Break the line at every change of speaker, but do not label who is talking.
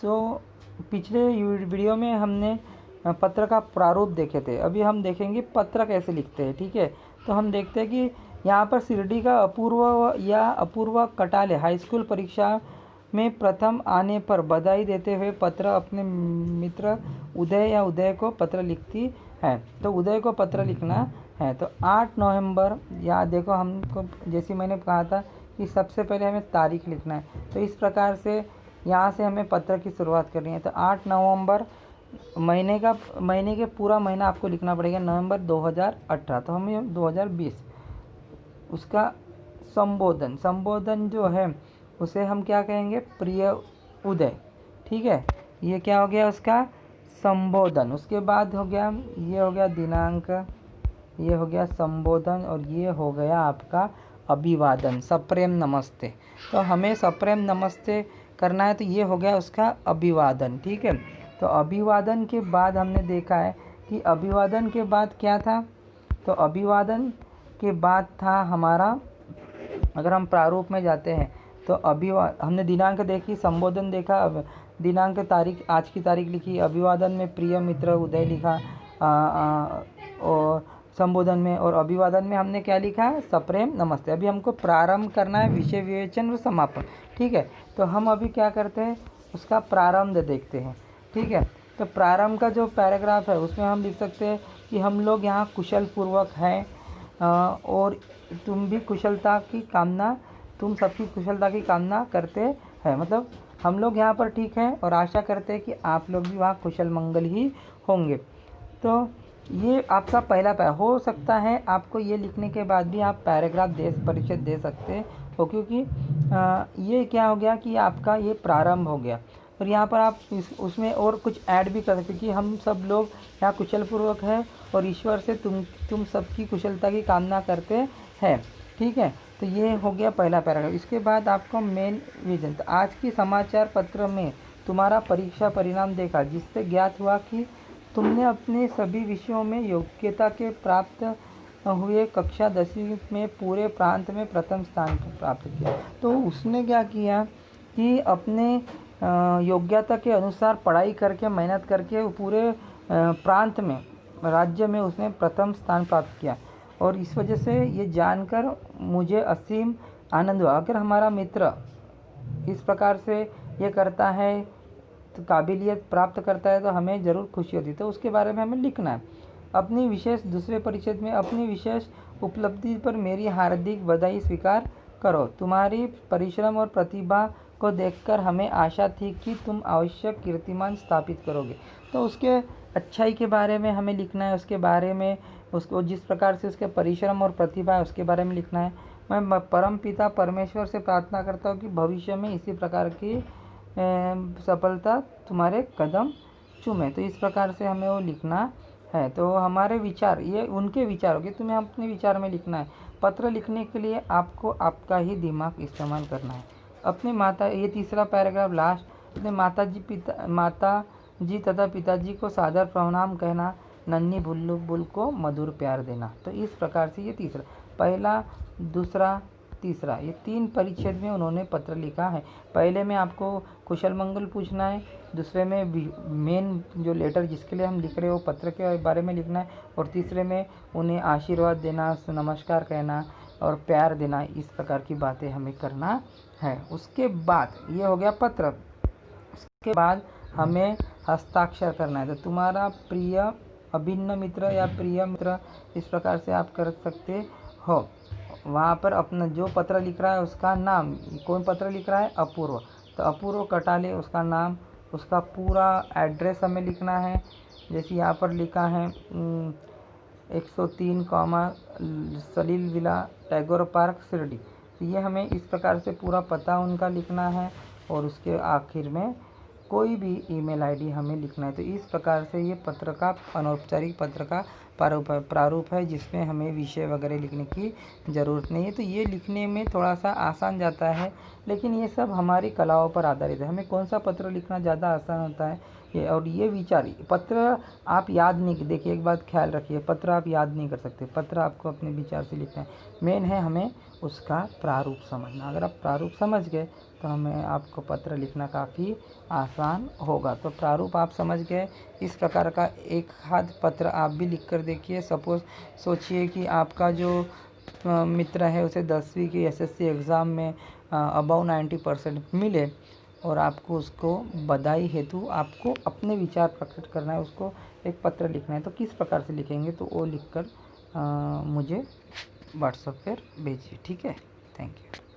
तो पिछले वीडियो में हमने पत्र का प्रारूप देखे थे, अभी हम देखेंगे पत्र कैसे लिखते हैं। ठीक है, तो हम देखते हैं कि यहाँ पर शिरडी का अपूर्व कटाले हाई स्कूल परीक्षा में प्रथम आने पर बधाई देते हुए पत्र अपने मित्र उदय को पत्र लिखती है। तो उदय को पत्र लिखना है। तो 8 नवंबर, या देखो हमको जैसे मैंने कहा था कि सबसे पहले हमें तारीख लिखना है, तो इस प्रकार से यहाँ से हमें पत्र की शुरुआत करनी है। तो 8 नवंबर महीने के पूरा महीना आपको लिखना पड़ेगा, नवंबर 2018, तो हमें 2020। उसका संबोधन जो है उसे हम क्या कहेंगे, प्रिय उदय। ठीक है, ये क्या हो गया उसका संबोधन। उसके बाद हो गया, ये हो गया दिनांक, ये हो गया संबोधन, और ये हो गया आपका अभिवादन, सप्रेम नमस्ते। तो हमें सप्रेम नमस्ते करना है, तो ये हो गया उसका अभिवादन। ठीक है, तो अभिवादन के बाद हमने देखा है कि अभिवादन के बाद क्या था, तो अभिवादन के बाद था हमारा, अगर हम प्रारूप में जाते हैं तो हमने दिनांक देखी, संबोधन देखा, अब दिनांक तारीख, आज की तारीख लिखी, अभिवादन में प्रिय मित्र उदय लिखा, और संबोधन में और अभिवादन में हमने क्या लिखा, सप्रेम नमस्ते। अभी हमको प्रारंभ करना है, विषय विवेचन और समापन। ठीक है, तो हम अभी क्या करते हैं, उसका प्रारंभ देखते हैं। ठीक है, तो प्रारंभ का जो पैराग्राफ है उसमें हम लिख सकते हैं कि हम लोग यहाँ कुशल पूर्वक हैं, और तुम सबकी कुशलता की कामना करते हैं। मतलब हम लोग यहाँ पर ठीक हैं और आशा करते हैं कि आप लोग भी वहाँ कुशल मंगल ही होंगे। तो ये आपका पहला हो सकता है आपको ये लिखने के बाद भी आप पैराग्राफ परिचय दे सकते हो, क्योंकि ये क्या हो गया कि आपका ये प्रारंभ हो गया। और यहाँ पर आप उसमें और कुछ ऐड भी कर सकते कि हम सब लोग यहाँ कुशल पूर्वक है और ईश्वर से तुम सबकी कुशलता की कामना करते हैं। ठीक है, तो ये हो गया पहला पैराग्राफ। इसके बाद आपको मेन विजन, तो आज की समाचार पत्र में तुम्हारा परीक्षा परिणाम देखा, जिससे ज्ञात हुआ कि तुमने अपने सभी विषयों में योग्यता के प्राप्त हुए कक्षा 10वीं में पूरे प्रांत में प्रथम स्थान प्राप्त किया। तो उसने क्या किया कि अपने योग्यता के अनुसार पढ़ाई करके, मेहनत करके पूरे प्रांत में, राज्य में उसने प्रथम स्थान प्राप्त किया। और इस वजह से ये जानकर मुझे असीम आनंद हुआ। अगर हमारा मित्र इस प्रकार से ये करता है, तो काबिलियत प्राप्त करता है, तो हमें ज़रूर खुशी होती है। तो उसके बारे में हमें लिखना है। अपनी विशेष दूसरे परिच्छेद में अपनी विशेष उपलब्धि पर मेरी हार्दिक बधाई स्वीकार करो। तुम्हारी परिश्रम और प्रतिभा को देखकर हमें आशा थी कि तुम आवश्यक कीर्तिमान स्थापित करोगे। तो उसके अच्छाई के बारे में हमें लिखना है, उसके बारे में, उसको जिस प्रकार से उसके परिश्रम और प्रतिभा है उसके बारे में लिखना है। मैं परम पिता परमेश्वर से प्रार्थना करता हूँ कि भविष्य में इसी प्रकार की सफलता तुम्हारे कदम चूमे। तो इस प्रकार से हमें वो लिखना है। तो हमारे विचार, ये उनके विचार हो गए, तुम्हें अपने विचार में लिखना है। पत्र लिखने के लिए आपको आपका ही दिमाग इस्तेमाल करना है। अपने माता, ये तीसरा पैराग्राफ लास्ट, अपने माता जी तथा पिताजी को सादर प्रणाम कहना, नन्ही बुलबुल को मधुर प्यार देना। तो इस प्रकार से ये तीसरा, पहला, दूसरा, तीसरा, ये 3 परिच्छेद में उन्होंने पत्र लिखा है। पहले में आपको कुशल मंगल पूछना है, दूसरे में मेन जो लेटर जिसके लिए हम लिख रहे हो पत्र के बारे में लिखना है, और तीसरे में उन्हें आशीर्वाद देना, नमस्कार कहना और प्यार देना, इस प्रकार की बातें हमें करना है। उसके बाद ये हो गया पत्र। उसके बाद हमें हस्ताक्षर करना है। तो तुम्हारा प्रिय अभिन्न मित्र या प्रिय मित्र, इस प्रकार से आप कर सकते हो। वहाँ पर अपना जो पत्र लिख रहा है उसका नाम, कौन पत्र लिख रहा है, अपूर्व, तो अपूर्व कटाले उसका नाम, उसका पूरा एड्रेस हमें लिखना है। जैसे यहाँ पर लिखा है 103, सलील विला, टैगोर पार्क, शिरडी। तो ये हमें इस प्रकार से पूरा पता उनका लिखना है, और उसके आखिर में कोई भी ईमेल आईडी हमें लिखना है। तो इस प्रकार से ये पत्र का, अनौपचारिक पत्र का प्रारूप है जिसमें हमें विषय वगैरह लिखने की ज़रूरत नहीं है। तो ये लिखने में थोड़ा सा आसान जाता है, लेकिन ये सब हमारी कलाओं पर आधारित है। हमें कौन सा पत्र लिखना ज़्यादा आसान होता है और ये विचार पत्र आप याद नहीं, देखिए एक बात ख्याल रखिए, पत्र आप याद नहीं कर सकते, पत्र आपको अपने विचार से लिखना है। मेन है हमें उसका प्रारूप समझना। अगर आप प्रारूप समझ गए तो हमें आपको पत्र लिखना काफ़ी आसान होगा। तो प्रारूप आप समझ गए, इस प्रकार का एक आध पत्र आप भी लिख कर देखिए। सपोज़ सोचिए कि आपका जो मित्र है उसे 10वीं की SSC एग्ज़ाम में अबव 90% मिले और आपको उसको बधाई हेतु आपको अपने विचार प्रकट करना है, उसको एक पत्र लिखना है। तो किस प्रकार से लिखेंगे, तो वो लिखकर मुझे व्हाट्सएप पर भेजिए। ठीक है, थैंक यू।